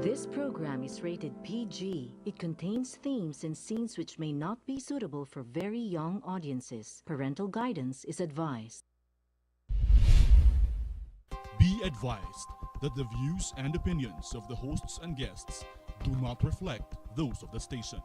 This program is rated PG. It contains themes and scenes which may not be suitable for very young audiences. Parental guidance is advised. Be advised that the views and opinions of the hosts and guests do not reflect those of the station.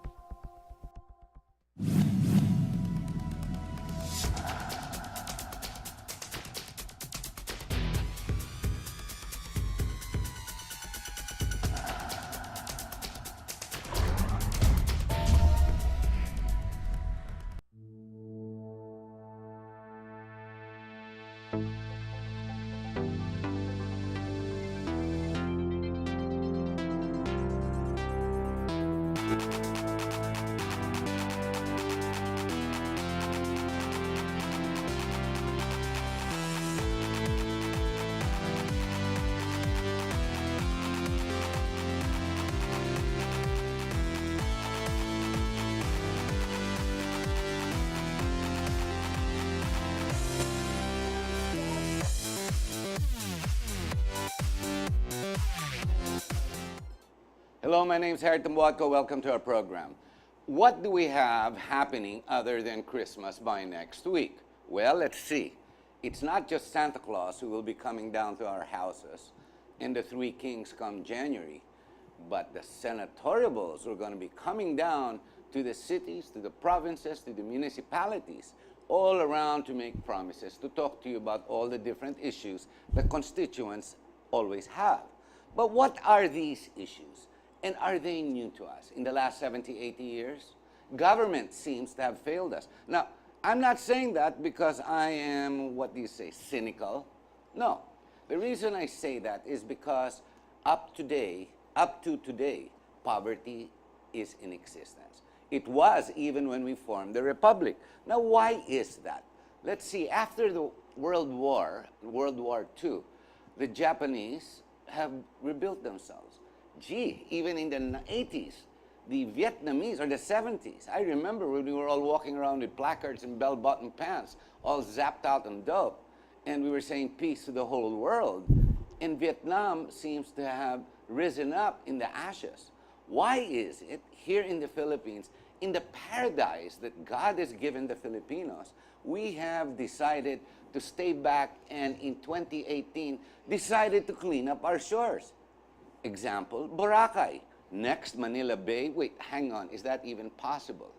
Hello, my name is Shariff Tambuatco. Welcome to our program. What do we have happening other than Christmas by next week? Well, let's see. It's not just Santa Claus who will be coming down to our houses and the Three Kings come January, but the Senatorials who are going to be coming down to the cities, to the provinces, to the municipalities, all around to make promises, to talk to you about all the different issues the constituents always have. But what are these issues? And are they new to us? In the last 70, 80 years, government seems to have failed us. Now, I'm not saying that because I am, what do you say, cynical? No. The reason I say that is because up to today, poverty is in existence. It was even when we formed the Republic. Now, why is that? Let's see, after the World War II, the Japanese have rebuilt themselves. Gee, even in the 80s, the Vietnamese, or the 70s, I remember when we were all walking around with placards and bell-bottom pants, all zapped out on dope, and we were saying peace to the whole world. And Vietnam seems to have risen up in the ashes. Why is it here in the Philippines, in the paradise that God has given the Filipinos, we have decided to stay back and in 2018 decided to clean up our shores? Example, Boracay. Next, Manila Bay. Wait, hang on, is that even possible?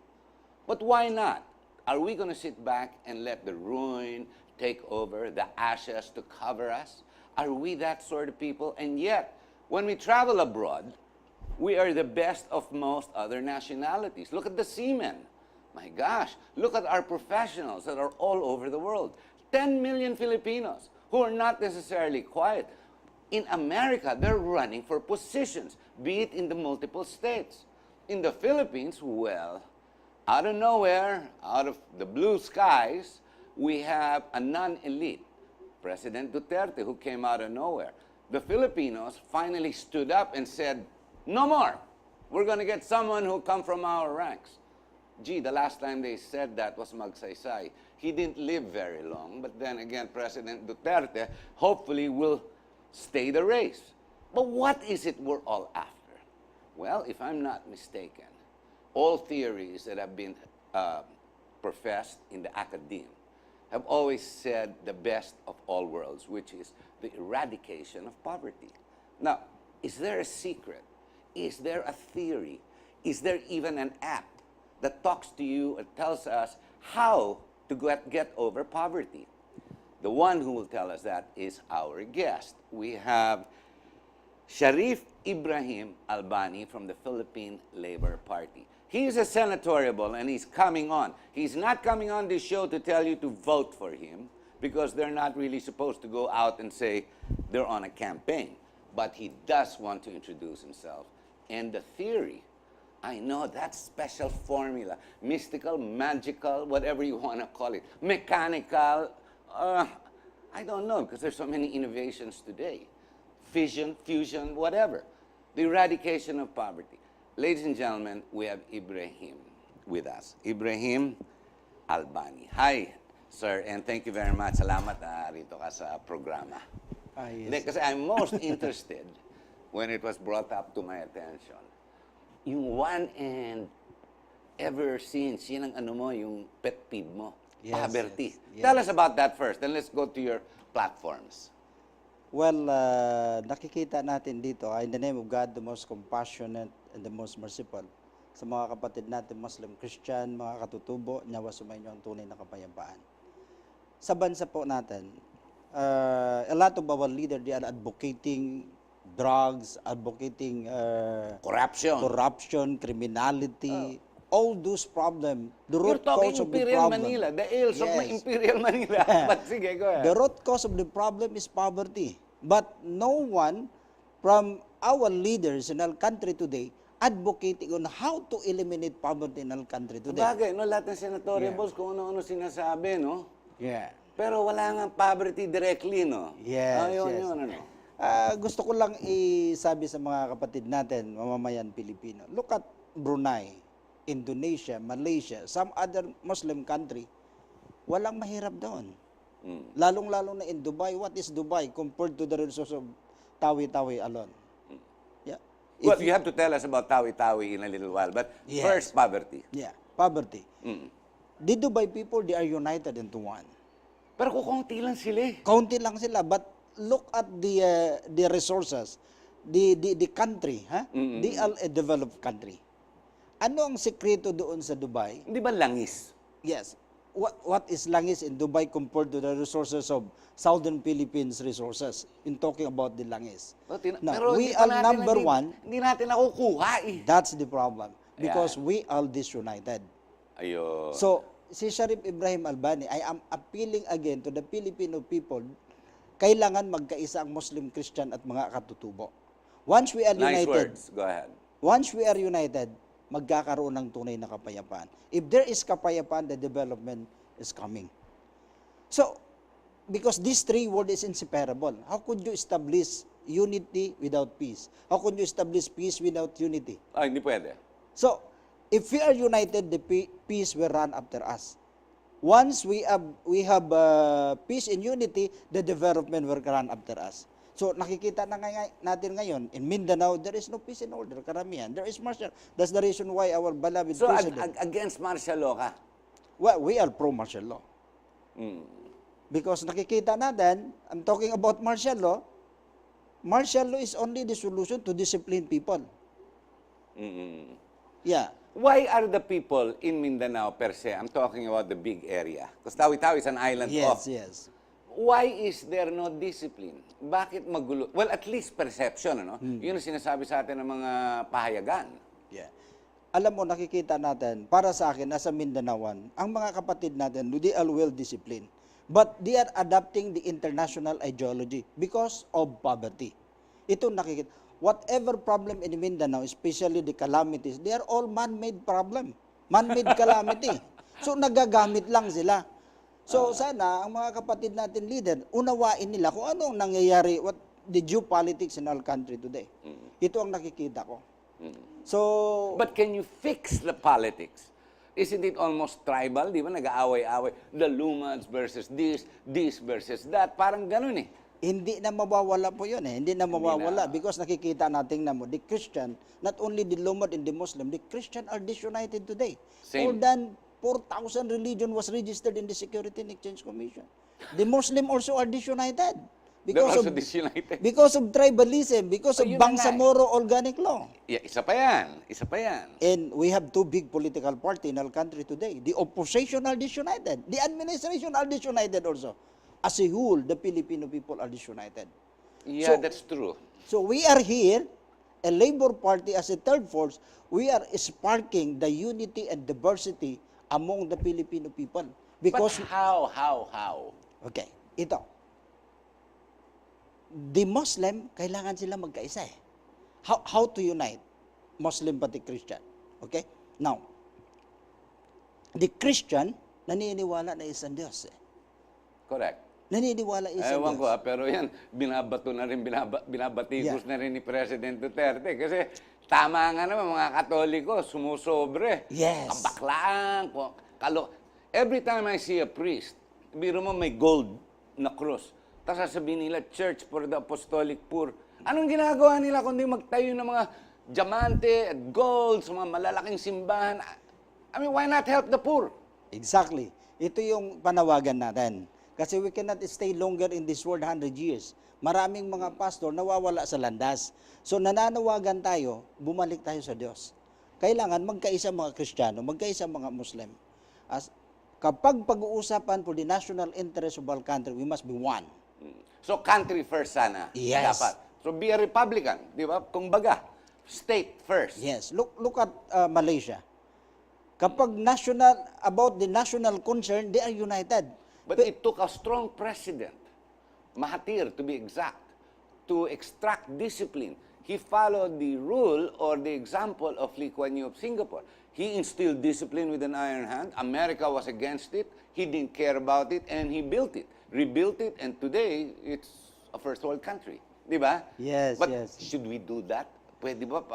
But why not? Are we going to sit back and let the ruin take over, the ashes to cover us? Are we that sort of people? And yet, when we travel abroad, we are the best of most other nationalities. Look at the seamen. My gosh, look at our professionals that are all over the world. 10 million Filipinos who are not necessarily quiet. In America, they're running for positions, be it in the multiple states. In the Philippines, well, out of nowhere, out of the blue skies, we have a non-elite, President Duterte, who came out of nowhere. The Filipinos finally stood up and said, no more. We're going to get someone who come from our ranks. Gee, the last time they said that was Magsaysay. He didn't live very long, but then again, President Duterte hopefully will stay the race. But what is it we're all after? Well, if I'm not mistaken, all theories that have been professed in the academe have always said the best of all worlds, which is the eradication of poverty. Now, is there a secret? Is there a theory? Is there even an app that talks to you and tells us how to get over poverty? The one who will tell us that is our guest. We have Shariff Ibrahim Albani from the Philippine Labor Party. He's a senatorial and he's coming on. He's not coming on this show to tell you to vote for him because they're not really supposed to go out and say they're on a campaign. But he does want to introduce himself. And the theory, I know that special formula, mystical, magical, whatever you want to call it, mechanical, I don't know, because there's so many innovations today. Fission, fusion, whatever. The eradication of poverty. Ladies and gentlemen, we have Ibrahim with us. Ibrahim Albani. Hi, sir, and thank you very much. Salamat rito ka sa programa. Yes. Hindi, kasi I'm most interested when it was brought up to my attention. Yung one and ever since, yun ang ano mo, yung pet peeve mo. Yes, Poverty. yes. Tell us about that first, then let's go to your platforms. Well, nakikita natin dito, in the name of God, the most compassionate and the most merciful, sa mga kapatid natin, Muslim, Christian, mga katutubo, nawa sumainyo ang tunay na kapayapaan. Sa bansa po natin, a lot of our leaders, they are advocating drugs, advocating corruption, criminality, all those problems. The You're root talking cause of the Imperial problem. Manila, the ills of my Yes. Imperial Manila. But sige, go ahead. The root cause of the problem is poverty. But no one from our leaders in our country today advocating on how to eliminate poverty in our country today. Bagay, no, lahat ng senatorial balls kung ano-ano sinasabi, no? Yeah. Pero wala nga poverty directly, no? Yes, Yun, yes. yun, ano? Gusto ko lang isabi sa mga kapatid natin, mamamayan Pilipino, look at Brunei, Indonesia, Malaysia, some other Muslim country, walang mahirap doon. Lalong-lalo na in Dubai. What is Dubai compared to the resource of Tawi-Tawi alone? Yeah. Well, you have to tell us about Tawi-Tawi in a little while, but Yes. first, poverty. Yeah, poverty. The Dubai people, they are united into one. Pero kukunti lang sila eh. Kaunti lang sila, but look at the resources, the country, huh? They are a developed country. Ano ang sekreto doon sa Dubai? Hindi ba langis? Yes. What is langis in Dubai compared to the resources of Southern Philippines resources in talking about the langis? Now, Pero we hindi pa are natin number one. Hindi natin nakukuha eh. That's the problem. Because Yeah. we are disunited. Ayun. So, si Shariff Ibrahim Albani, I am appealing again to the Filipino people, kailangan magkaisa ang Muslim, Christian at mga katutubo. Once we are Nice united, words. Go ahead. once we are united, magkakaroon ng tunay na kapayapaan. If there is kapayapaan, the development is coming. So, because these three words is inseparable, how could you establish unity without peace? How could you establish peace without unity? Ah, hindi pwede. So, if we are united, the peace will run after us. Once we have peace and unity, the development will run after us. So, nakikita na natin ngayon, in Mindanao, there is no peace and order, karamihan. There is martial. That's the reason why our beloved So, president, against martial law ka? well, we are pro-martial law. Because nakikita natin, I'm talking about martial law is only the solution to discipline people. Yeah. Why are the people in Mindanao per se, I'm talking about the big area, because Tawi-Tawi is an island off. Yes. Why is there no discipline? Bakit magulo? Well, at least perception, ano? Yun ang sinasabi sa atin ng mga pahayagan. Yeah. Alam mo, nakikita natin, para sa akin, nasa Mindanaoan, ang mga kapatid natin, they are well-disciplined. But they are adopting the international ideology because of poverty. Ito nakikita. Whatever problem in Mindanao, especially the calamities, they are all man-made problem. Man-made calamity. So, nagagamit lang sila. So, sana, ang mga kapatid natin leader, unawain nila kung ano ang nangyayari, what the geopolitics in our country today. Ito ang nakikita ko. So, But can you fix the politics? Isn't it almost tribal? Di ba? Nag-aaway-aaway. The Lumans versus this versus that. Parang ganun eh. hindi na mawawala po yun eh. Hindi na mawawala because nakikita natin na mo, the Christian, not only the Lumad and the Muslim, the Christian are disunited today. Same. More than 4,000 religion was registered in the Security and Exchange Commission. The Muslim also are disunited. They're also disunited. Because of tribalism, because of yun na nga eh. Bangsamoro Organic Law. Yeah, isa pa yan. Isa pa yan. And we have two big political parties in our country today. The opposition are disunited. The administration are disunited also. As a whole, the Filipino people are disunited. Yeah, So- that's true. So we are here, a Labor Party as a third force, we are sparking the unity and diversity among the Filipino people. Because, But how? okay, ito. The Muslim, kailangan sila magkaisa eh. How to unite? Muslim pati Christian. Okay? Now, the Christian, naniniwala na isang Diyos eh. Correct. Naniniwala isang Ewan Diyos. ko pero yan, binabato na rin, binabatikos na rin ni President Duterte. Kasi tama nga naman, mga Katoliko, sumusobre. Yes. Kabaklaan, every time I see a priest, biro mo may gold na cross. Tapos sasabihin nila, Church for the Apostolic Poor. Anong ginagawa nila kundi magtayo ng mga diamante at gold sa mga malalaking simbahan? I mean, why not help the poor? Exactly. Ito yung panawagan natin. Kasi we cannot stay longer in this world 100 years. Maraming mga pastor nawawala sa landas. So nananawagan tayo, bumalik tayo sa Diyos. Kailangan magkaisa mga Kristiyano, magkaisa mga Muslim. Kapag pag-uusapan for the national interest of our country, we must be one. So country first sana. Yes. Dapat. So be a Republican, di ba? Kung baga, state first. Yes. Look at Malaysia. Kapag about the national concern, they are united. But it took a strong president, Mahathir to be exact, to extract discipline. He followed the rule or the example of Lee Kuan Yew of Singapore. He instilled discipline with an iron hand. America was against it. He didn't care about it, and he built it, rebuilt it, and today it's a first world country. Di ba? Yes, But yes. should we do that? Pwede ba?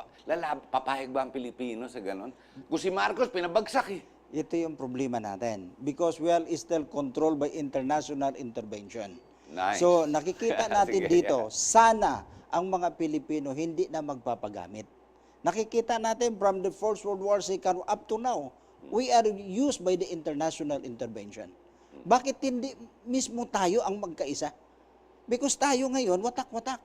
Papayag ba ang Pilipino sa ganon? Kung si Marcos, pinabagsak eh. Ito yung problema natin. Because we are still controlled by international intervention. Nice. So nakikita natin Sige, dito, sana ang mga Pilipino hindi na magpapagamit. Nakikita natin from the First World War up to now, we are used by the international intervention. Bakit hindi mismo tayo ang magkaisa? Because tayo ngayon, watak-watak.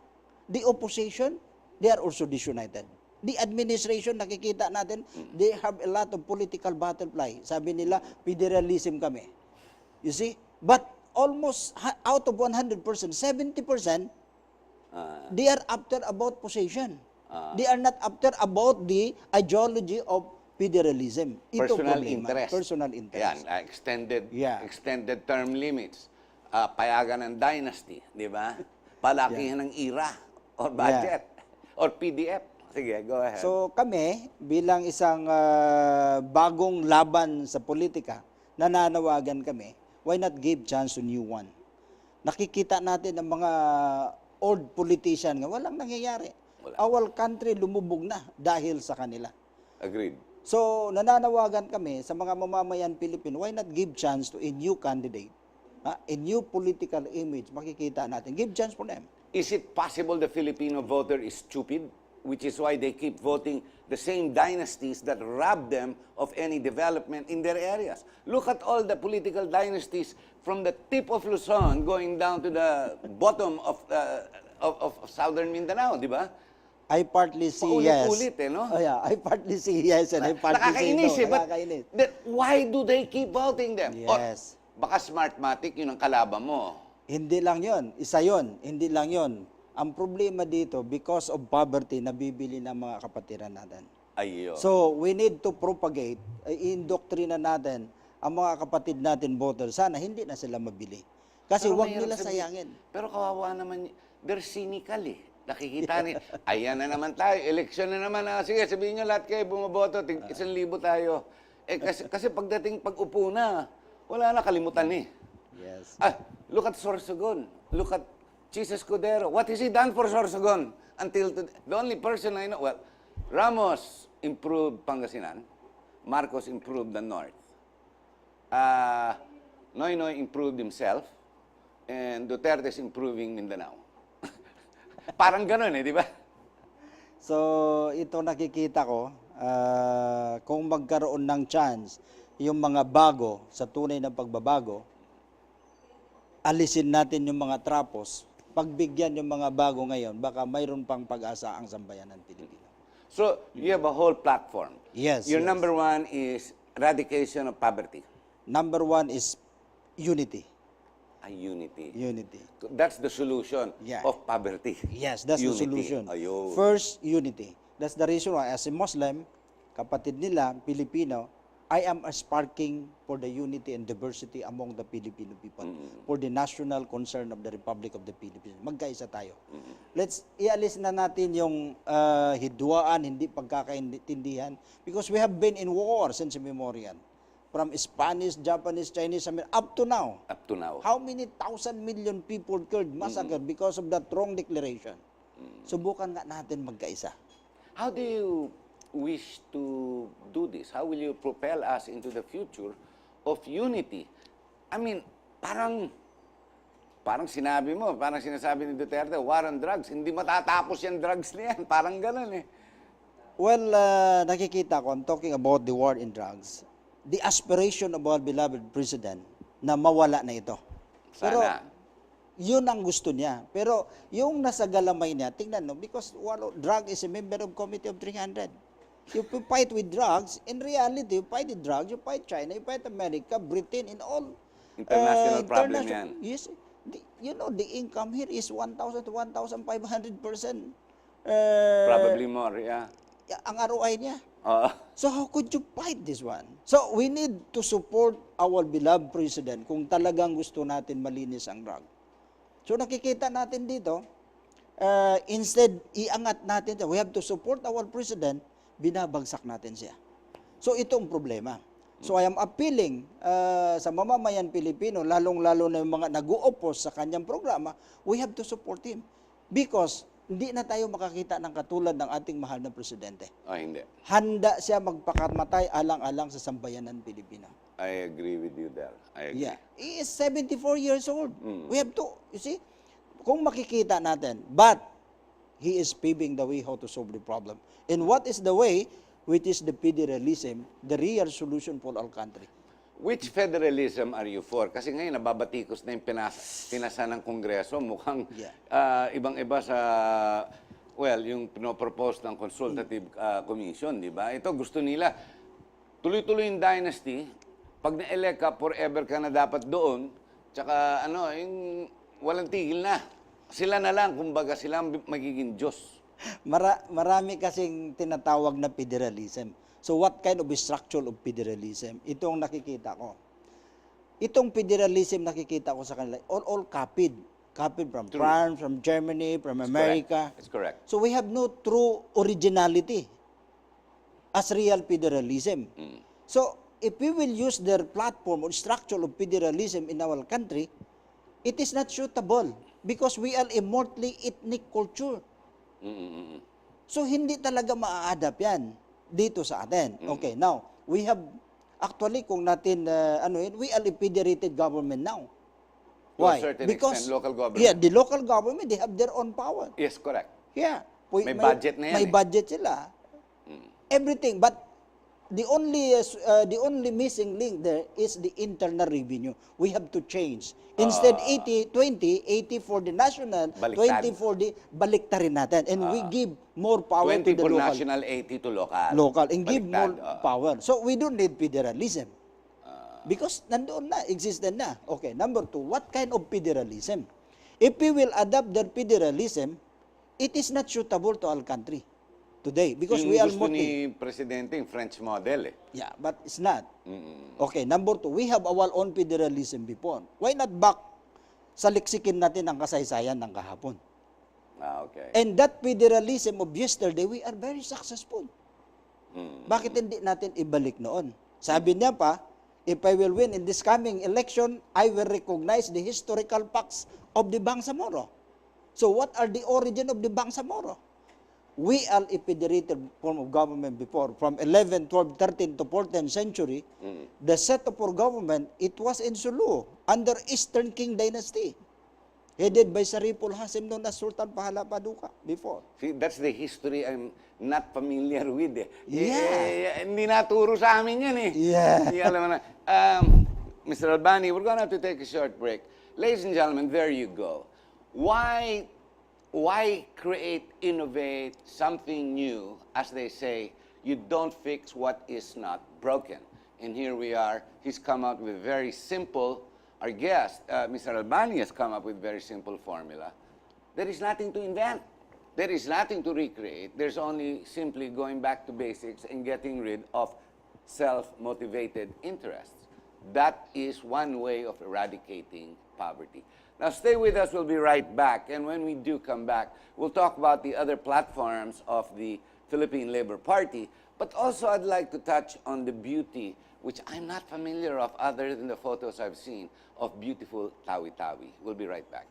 The opposition, they are also disunited. The administration, nakikita natin, they have a lot of political butterfly. Sabi nila, federalism kami. You see? But almost out of 100%, 70%, they are after about possession. They are not after about the ideology of federalism. Ito Personal problema. interest. Personal interest. Yan, extended term limits. Payagan ng dynasty, di ba? Palakihan ng IRA or budget or PDF. Sige, go ahead. So kami, bilang isang bagong laban sa politika, nananawagan kami, why not give chance to new one? Nakikita natin ang mga old politician nga, walang nangyayari. Our country lumubog na dahil sa kanila. Agreed. So nananawagan kami sa mga mamamayan Pilipino, why not give chance to a new candidate? A new political image, makikita natin. Give chance for them. Is it possible the Filipino voter is stupid? Which is why they keep voting the same dynasties that rob them of any development in their areas. Look at all the political dynasties from the tip of Luzon going down to the bottom of southern Mindanao, di ba? I partly see yes. Paulit-ulit no? Oh, yeah. I partly see yes and I partly see no. Nakakainis but Nakakainis. why do they keep voting them? Yes. Or, baka smartmatic yun ang kalaban mo. Hindi lang yon, isa yon, hindi lang yon. Ang problema dito, because of poverty, nabibili ng mga kapatiran natin. Ayun. So, we need to propagate, indoctrina natin ang mga kapatid natin voter. Sana hindi na sila mabili. Kasi Pero huwag mahirap nila sabihin. sayangin. Pero kawawa naman, they're cynical eh. Nakikita ni, ayan na naman tayo, eleksyon na naman. Sige, sabihin nyo lahat kayo bumaboto, 1,000 tayo. Kasi pag-upo na, wala na, kalimutan eh. Yes. Look at Sorsogon. Look at Jesus Cudero. What has he done for Sorsogon until today? The only person I know, well, Ramos improved Pangasinan. Marcos improved the North. Noynoy improved himself. And Duterte's improving Mindanao. Parang ganun di ba? So, ito nakikita ko, kung magkaroon ng chance, yung mga bago, sa tunay na pagbabago, alisin natin yung mga trapos, pagbigyan yung mga bago ngayon, baka mayroon pang pag-asa ang sambayanan Pilipino. So, you have a whole platform. Yes. Your yes. number one is eradication of poverty. Number one is unity. Unity. Unity. That's the solution of poverty. Yes, that's unity. the solution. Ayun. First, unity. That's the reason why, as a Muslim, kapatid nila, Pilipino, I am sparking for the unity and diversity among the Filipino people, for the national concern of the Republic of the Philippines. Magkaisa tayo. Let's ialis na natin yung hidwaan, hindi pagkakaintindihan, because we have been in war since memorial. From Spanish, Japanese, Chinese, up to now. Up to now. How many thousand million people killed, massacred because of that wrong declaration? Subukan nga natin magkaisa. How do you wish to do this? How will you propel us into the future of unity? I mean, parang parang sinasabi ni Duterte, war on drugs. Hindi matatapos yung drugs na yan. Parang ganun eh. Well, nakikita ko, I'm talking about the war in drugs. The aspiration of our beloved president na mawala na ito. Pero, Sana. yun ang gusto niya. Pero, yung nasa galamay niya, tingnan no, because drug is a member of Committee of 300. You fight with drugs, in reality, you fight with drugs, you fight China, you fight America, Britain, in all. International problem yan. Yes. The income here is 1,000 to 1,500%. Probably more, yeah. Ang ROI niya. Oo. So how could you fight this one? So we need to support our beloved president kung talagang gusto natin malinis ang drug. So nakikita natin dito, instead iangat natin, we have to support our president, binabagsak natin siya. So ito ang problema. So I am appealing sa mamamayan Pilipino, lalong-lalo na yung mga nag-o-oppose sa kanyang programa, we have to support him. Because hindi na tayo makakita ng katulad ng ating mahal na presidente. Hindi. Handa siya magpakamatay alang-alang sa sambayanan Pilipino. I agree with you there. I agree. Yeah. He is 74 years old. We have to, you see, kung makikita natin, but he is paving the way how to solve the problem. And what is the way? Which is the federalism, the real solution for our country. Which federalism are you for? Kasi ngayon, nababatikos na yung pinasa ng Kongreso. Mukhang ibang-iba sa, yung pinopropose ng Consultative Commission, di ba? Ito, gusto nila, tuloy-tuloy yung dynasty. Pag na-elect ka, forever ka na dapat doon. Tsaka, yung walang tigil na. Sila na lang, kumbaga, sila magiging Diyos. Marami kasing tinatawag na federalism. So what kind of structure of federalism? Ito ang nakikita ko. Itong federalism nakikita ko sa kanila, all copied. Copied from France, from Germany, from America. That's correct. So we have no true originality as real federalism. So if we will use their platform or structure of federalism in our country, it is not suitable because we are a multi-ethnic culture. So hindi talaga maa-adapt yan dito sa atin. Okay, now, we have, actually, kung natin, we are a federated government now. Why? To a certain Because, extent, local government. Yeah, the local government, they have their own power. Yes, correct. Yeah. May budget na yan May budget sila. Everything. But the only missing link there is the internal revenue. We have to change. Instead, 80-20, 80 for the national, Baliktad. 20 for the baliktarin natin. And we give more power 20 to the for local. national, 80 to local. Local. And give more Baliktad, power. So we don't need federalism. Because nandoon na, existent na. Okay, number 2, what kind of federalism? If we will adopt the federalism, it is not suitable to our country today. Because Yung we are gusto ni Presidente yung French model eh. Yeah, but it's not. Okay, number 2, we have our own federalism before. Why not back sa liksikin natin ang kasaysayan ng kahapon? Okay. And that federalism of yesterday, we are very successful. Bakit hindi natin ibalik noon? Sabi niya pa, if I will win in this coming election, I will recognize the historical facts of the Bangsamoro. So what are the origin of the Bangsamoro? We are a federated form of government before. From 11, 12, 13 to 14th century, the setup for government, it was in Sulu, under Eastern King Dynasty, headed by Shariff known as Sultan Pahala Paduka before. See, that's the history I'm not familiar with eh. Yeah. Hindi naturo sa amin yan eh. Yeah. Hindi alam na. Mr. Albani, we're gonna have to take a short break. Ladies and gentlemen, there you go. Why create, innovate something new? As they say, you don't fix what is not broken. And here we are. He's come out with very simple, our guest, Mr. Albani, has come up with very simple formula. There is nothing to invent. There is nothing to recreate. There's only simply going back to basics and getting rid of self-motivated interests. That is one way of eradicating poverty. Now stay with us, we'll be right back. And when we do come back, we'll talk about the other platforms of the Philippine Labor Party, but also I'd like to touch on the beauty, which I'm not familiar of other than the photos I've seen, of beautiful Tawi-Tawi. We'll be right back.